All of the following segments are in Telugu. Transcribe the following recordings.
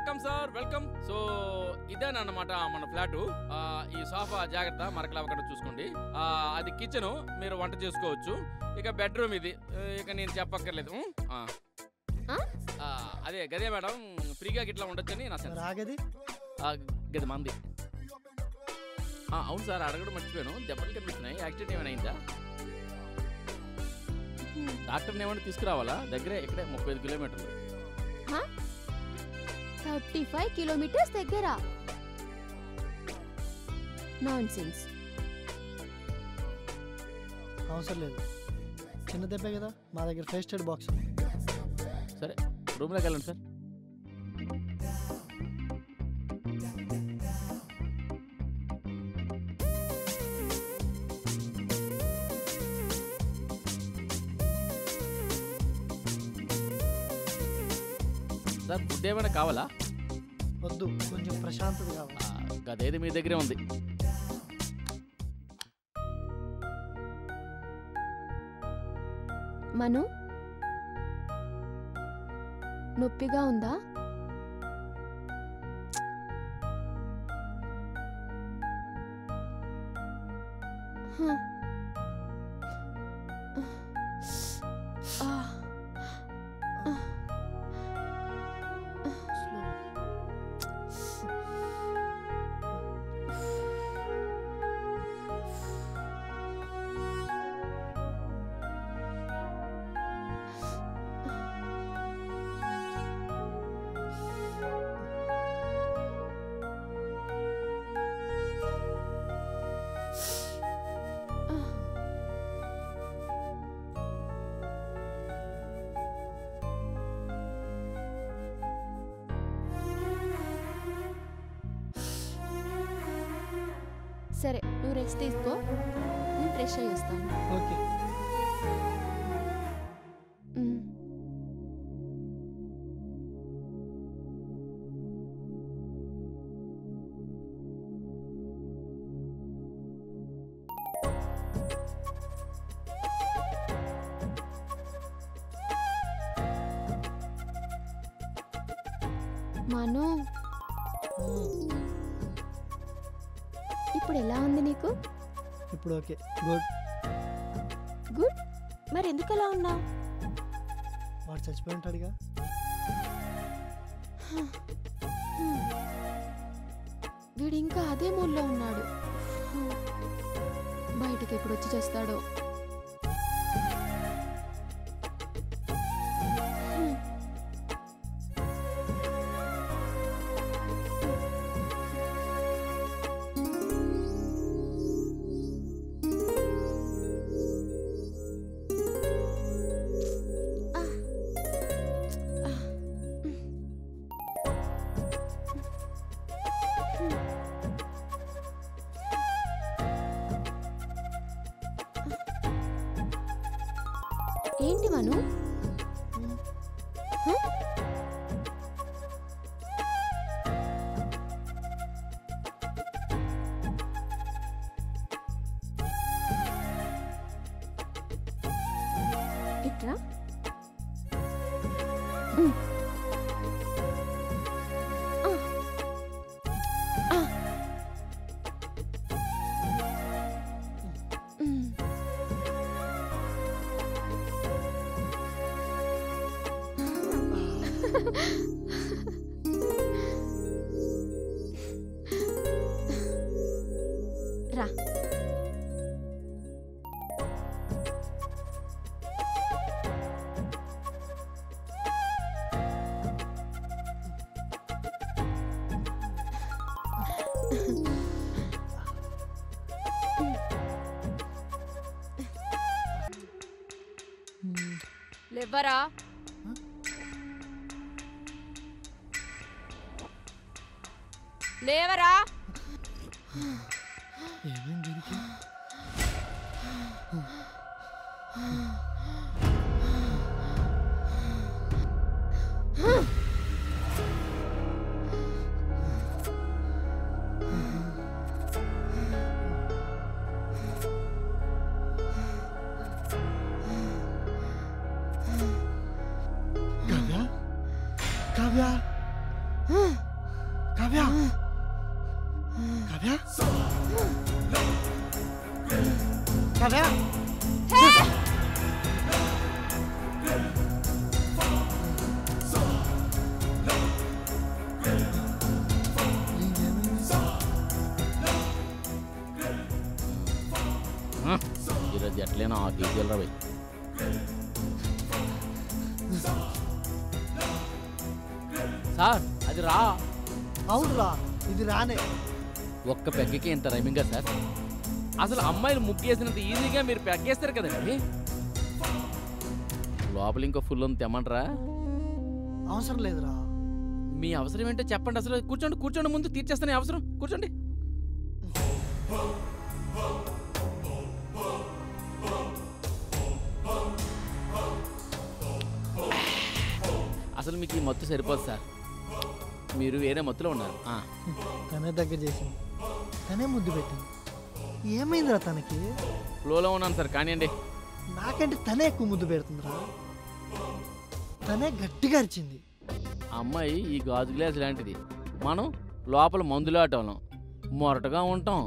Welcome sir welcome. సో ఇదేనమాట మన ఫ్లాటు. ఈ సోఫా జాగ్రత్త మరకలు అవ్వకుండా చూసుకోండి. అది కిచెన్, మీరు వంట చేసుకోవచ్చు. ఇక బెడ్రూమ్ ఇది, ఇక నేను చెప్పక్కర్లేదు. అదే గదే మేడం, ఫ్రీగా గిట్లా ఉండొచ్చని నా సెన్స్. గది మంది. అవును సార్, అడగడం మర్చిపోయాను. దెబ్బలు కనిపిస్తున్నాయి, యాక్సిడెంట్ ఏమైనా అయిందా? డాక్టర్ని ఏమైనా తీసుకురావాలా? దగ్గరే, ఇక్కడే 35 కిలోమీటర్లు. 35 కిలోమీటర్స్ దగ్గర? నాన్సెన్స్. అవసరం లేదు, చిన్న దెబ్బే కదా. మా దగ్గర ఫస్ట్ ఎయిడ్ బాక్స్. సరే రూమ్లోకి వెళ్ళండి సార్. సార్ ఫుడ్ ఏమైనా కావాలా? వద్దు, కొంచెం ప్రశాంతత కావాలి. అదేది మీ దగ్గరే ఉంది. మను, నొప్పిగా ఉందా? సరే, నువ్వు రెస్ట్ తీసుకో, నేను ఫ్రెష్ అయ్యి వస్తాను. ఓకే. మను, ఇప్పుడు ఎలా ఉంది నీకు? ఇప్పుడు ఓకే, గుడ్. గుడ్? మరి ఎందుకు అలా ఉన్నావు? వాడు చచ్చిపోయి ఉంటాడుగా. వీడు ఇంకా అదే మూడ్లో ఉన్నాడు. బయటకి ఎప్పుడు వచ్చి చేస్తాడో. ఏంటి మను? ఇట్రా. రా. లేవరా. లేవరా. ఏమైంది? కావ్య, కావ్య. కావ్య కావ్య ఈరోజు ఎట్లైనా ఆ కేజీలు రా సార్ అది రా అవునురా ఇది రానే ఒక్క పెగ్గకి ఇంత రైమింగా సార్ అసలు అమ్మాయిలు ముగ్గేసినంత ఈజీగా మీరు పెగ్గేస్తారు కదండి లోపల ఇంకో ఫుల్ ఉంది తెమ్మంటారా అవసరం లేదురా మీ అవసరం ఏంటో చెప్పండి అసలు కూర్చోండి కూర్చోండి ముందు తీర్చేస్తాను ఈ అవసరం కూర్చోండి అసలు మీకు ఈ మత్తు సరిపోదు సార్ మీరు వేరే మత్తులో ఉన్నారు తనే దగ్గర చేసింది తనే ముద్దు పెట్టింది ఏమైందిరా తనకి ఫ్లోలో ఉన్నాను సార్ కానివ్వండి నాకంటే తనే ఎక్కువ ముద్దు పెడుతుందిరా తనే గట్టిగా అరిచింది అమ్మాయి ఈ గాజు గ్లాస్ లాంటిది మనం లోపల మందులు ఆటోళ్ళం మొరటగా ఉంటాం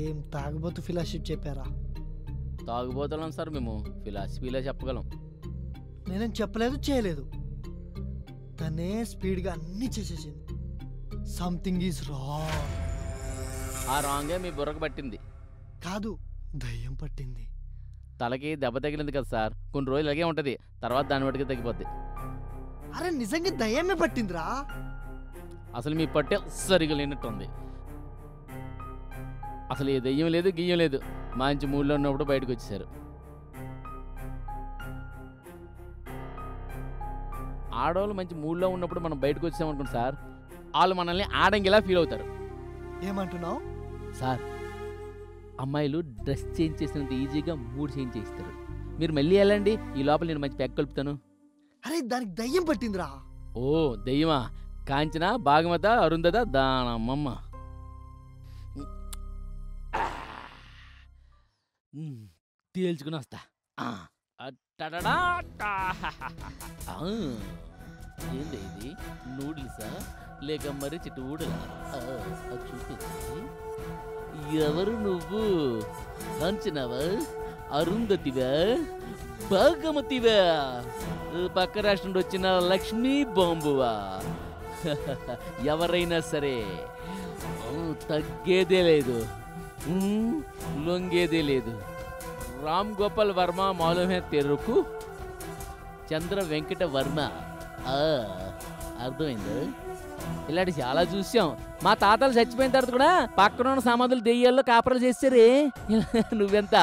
ఏం తాగబోతు ఫిలాసఫీ చెప్పారా తాగుబోతున్నాం సార్ మేము ఫిలాసఫీలో చెప్పగలం నేనేం చెప్పలేదు చేయలేదు తనే స్పీడ్గా అన్నీ చేసేసింది సంథింగ్ ఈజ్ రాంగ్ ఆ రాంగే మీ బుర్రకు పట్టింది కాదు దయ్యం పట్టింది తలకి దెబ్బ తగిలింది కదా సార్ కొన్ని రోజులు అలాగే ఉంటుంది తర్వాత దాని బట్టికి తగ్గిపోద్ది అరే నిజంగా దయ్యమే పట్టిందిరా అసలు మీ పట్టే సరిగా లేనట్టుంది అసలు ఏ దెయ్యం లేదు గియ్యం లేదు మంచి మూడ్లో ఉన్నప్పుడు బయటకు వచ్చేసారు ఆడవాళ్ళు మంచి మూడ్లో ఉన్నప్పుడు మనం బయటకు వచ్చామనుకోండి సార్ వాళ్ళు మనల్ని ఆడంగిలా ఫీల్ అవుతారు ఏమంటున్నావు సార్ అమ్మాయిలు డ్రెస్ చేంజ్ చేసినంత ఈజీగా మూడ్ చేంజ్ చేస్తారు మీరు మళ్ళీ వెళ్ళండి ఈ లోపల నేను మంచి ప్యాక్ కలుపుతాను అరే దానికి దయ్యం పట్టిందిరా ఓ దెయ్యమా కాంచన భాగమత అరుంధత దానమ్మమ్మ తేల్చుకుని వస్తా ఏంది ఇది నూడిల్సా లేక మరి చిట్టుడలా చూపించి ఎవరు నువ్వు కాంచనవా అరుంధతివా భాగమతివా పక్క రాష్ట్రం నుండి వచ్చిన లక్ష్మీ బాంబువా ఎవరైనా సరే తగ్గేదే లేదు లొంగేదే లేదు రామ్ గోపాల్ వర్మ మాలూమే తెరుకు చంద్ర వెంకట వర్మ అర్థమైంది ఇలాంటి చాలా చూసాం మా తాతలు చచ్చిపోయిన తర్వాత కూడా పక్కన ఉన్న సమాధులు దెయ్యాల్లో కాపరాలు చేస్తారే నువ్వెంత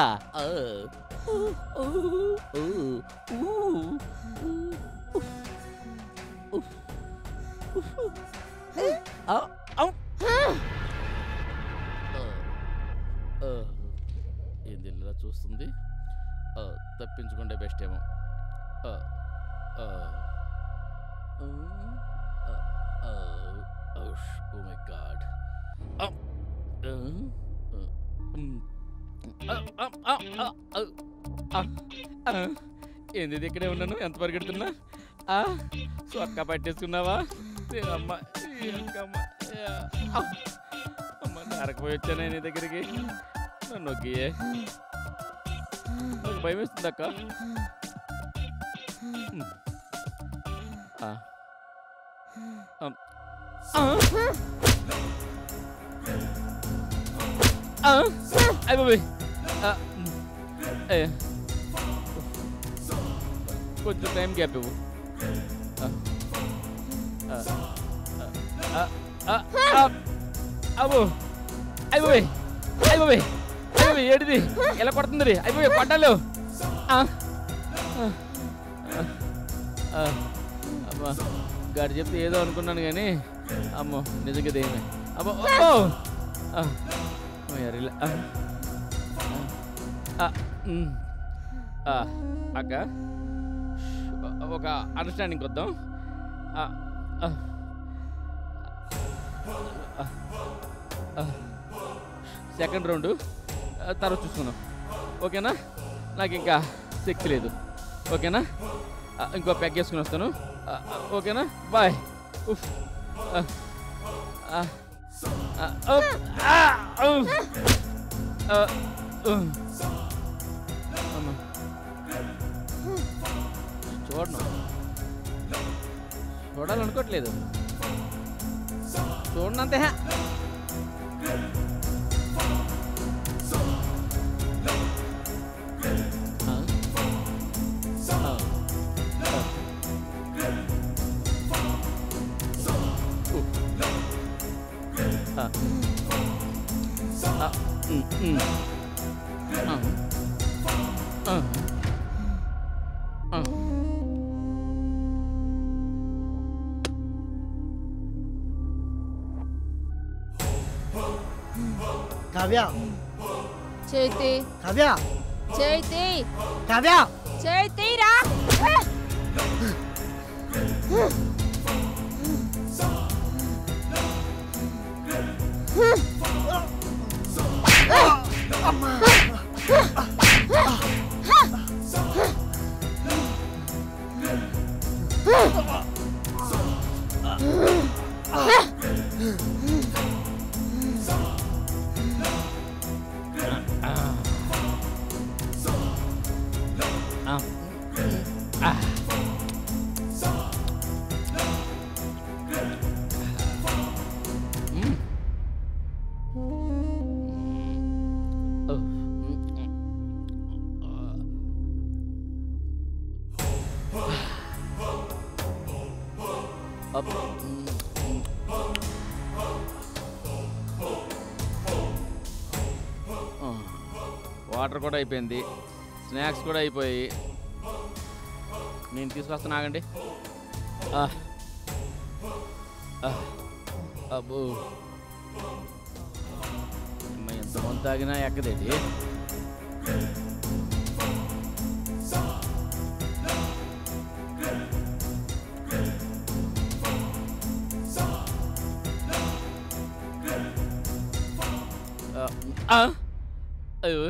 ఏంది ఇలా చూస్తుంది తప్పించుకుంటే బెస్ట్ ఏమో Oh my God. ఏంది ఇక్కడే ఉన్నాను ఎంత పరిగెడుతున్నా సొక్క పట్టేసుకున్నావా అమ్మ అమ్మ నరకపోయి వచ్చాను నీ దగ్గరికి నన్ను నొక్కియే నాకు భయం వేస్తుంది అక్క కొంచెం టైం గ్యాప్ ఇవ్వు అబ్బో అయిపోయి అయిపోయి అయిపోయి ఏడిది ఎలా కొడుతుంది అయిపోయి పడ్డాలు అమ్మా గాడి చెప్తే ఏదో అనుకున్నాను కానీ అమ్మో నిజంగా దేమే అమ్మో ఇలా అక్క ఒక అండర్స్టాండింగ్ వద్దాం సెకండ్ రౌండ్ తర్వాత చూసుకుందాం ఓకేనా నాకు ఇంకా శక్తి లేదు ఓకేనా ఇంకో ప్యాక్ చేసుకుని వస్తాను ఓకేనా బాయ్ చూడను చూడాలనుకోవట్లేదు చూడనంతే కావ్య చేతి కావ్య చేతి కావ్య చేతిరా వాటర్ కూడా అయిపోయింది స్నాక్స్ కూడా అయిపోయి నేను తీసుకొస్తాను ఆగండి అబ్బో ఎంతమంది తాగినా ఎక్కదేటి అయ్యో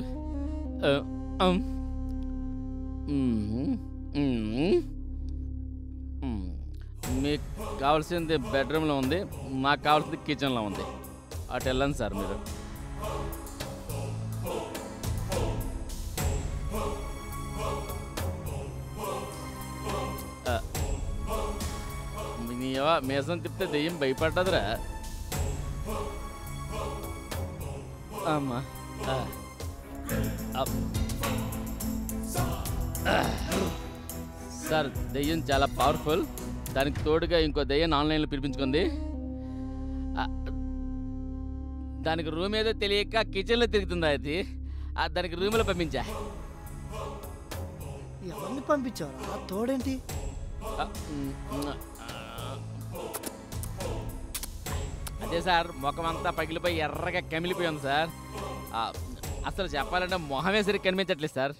మీకు కావాల్సింది బెడ్రూమ్లో ఉంది నాకు కావాల్సింది కిచెన్లో ఉంది అటు వెళ్ళండి సార్ మీరు మీసం తిప్పితే దెయ్యం భయపడ్డదిరా అమ్మా సార్ దెయ్యం చాలా పవర్ఫుల్ దానికి తోడుగా ఇంకో దెయ్యం ఆన్లైన్లో పిలిపించుకుంది దానికి రూమ్ ఏదో తెలియక కిచెన్లో తిరుగుతుంది అది దానికి రూమ్లో పంపించా ఎవరిని పంపించారా తోడేంటి అదే సార్ ముఖం అంతా పగిలిపోయి ఎర్రగా కమిలిపోయింది సార్ అసలు చెప్పాలంటే మొహమే సరిగ్గా కనిపించట్లేదు సార్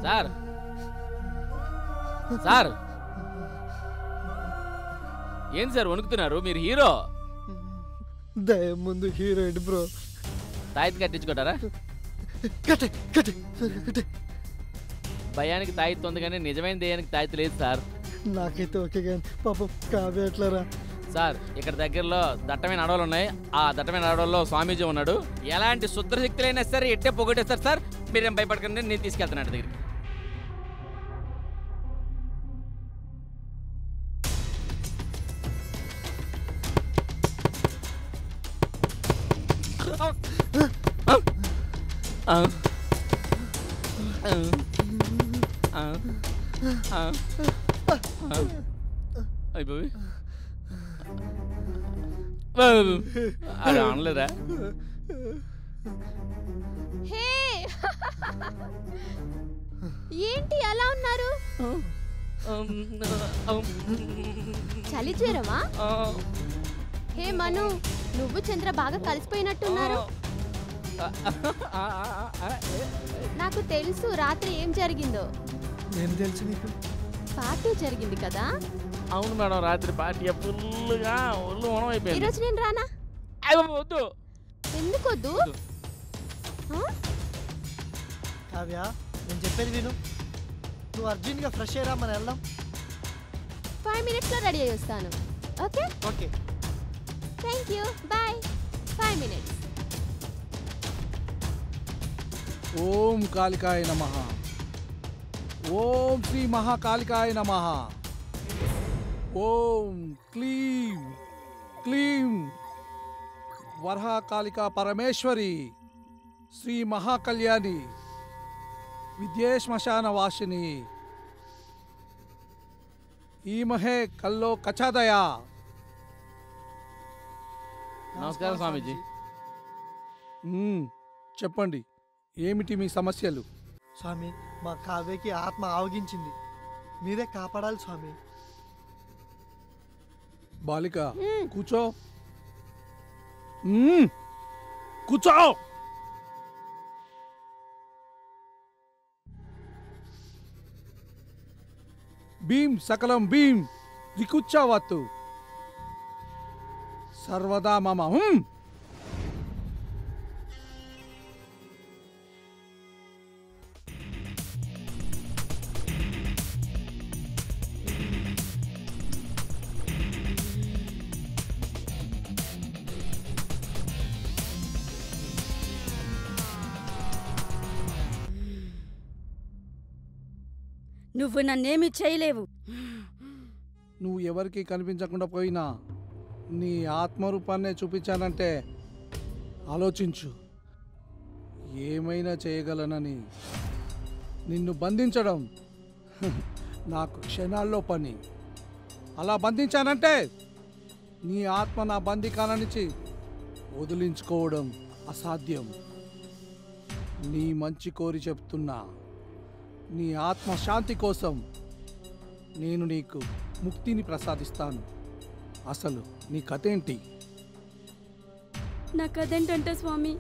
సార్ సార్ ఏంటి సార్ వణుకుతున్నారు? మీరు హీరో. దయ్యం ముందు హీరోయిన్ బ్రో. తాయితీ కట్టించుకుంటారా? కట్టే కట్టే కట్టే. భయానికి తాయితీ ఉంది కానీ నిజమైన దయ్యానికి తాయితీ లేదు సార్. నాకైతే ఓకే కానీ పాపం కావ్య ఎట్లారా? సార్ ఇక్కడ దగ్గరలో దట్టమైన అడవులు ఉన్నాయి. ఆ దట్టమైన అడవుల్లో స్వామీజీ ఉన్నాడు. ఎలాంటి శుద్రశక్తులైనా సరే ఎట్టే పొగొట్టేస్తారు సార్. మీరేం భయపడకండి, నేను తీసుకెళ్తాను దగ్గరికి. అయిపోయి అది అనలేదా? హే ఏంటి అలా ఉన్నారు? చలి జ్వరమా? హే మను, నువ్వు చంద్ర బాగా కలిసిపోయినట్టున్నారు. నాకు తెలుసు రాత్రి ఏం జరిగిందో. నేను తెలుసు నీకు. పార్టీ జరిగింది కదా? అవును మేడం, రాత్రి పార్టీ ఫుల్గా ఒళ్ళు ఓనం అయిపోయింది. ఈరోజు నేను రానా? వద్దు. ఎందుకు వద్దు? కావ్య నేను చెప్పేది విను. నువ్వు అర్జెంట్గా ఫ్రెష్ అయ్యరా, మనం వెళ్దాం. 5 minutesలో రెడీ అయ్యి వస్తాను. Okay okay thank you bye. 5 minutes. ఓం కాళికాయ నమః. ఓం శ్రీ మహాకాళికాయ నమః. ఓం క్లీం క్లీం వరహాకాళికా పరమేశ్వరి శ్రీ మహాకళ్యాణి విద్యే శ్మశాన వాసిని ఈమహే కల్లో కచాదయా. నమస్కారం స్వామీజీ. చెప్పండి, ఏమిటి మీ సమస్యలు? స్వామి, మా కావ్యకి ఆత్మ ఆవగించింది, మీరే కాపాడాలి స్వామి. బాలిక కూర్చో. కూర్చో. భీం సకలం భీం దికుచ్చావత్తు సర్వదా మమ. నువ్వు నన్నేమి చేయలేవు. నువ్వు ఎవరికి కనిపించకుండా పోయినా నీ ఆత్మరూపాన్నే చూపించానంటే ఆలోచించు. ఏమైనా చేయగలనని. నిన్ను బంధించడం నాకు క్షణాల్లో పని. అలా బంధించానంటే నీ ఆత్మ నా బందీకాల నుంచి వదిలించుకోవడం అసాధ్యం. నీ మంచి కోరి చెప్తున్నా. నీ ఆత్మశాంతి కోసం నేను నీకు ముక్తిని ప్రసాదిస్తాను. అసలు నీ కథేంటి? నా కథేంటంటే స్వామి,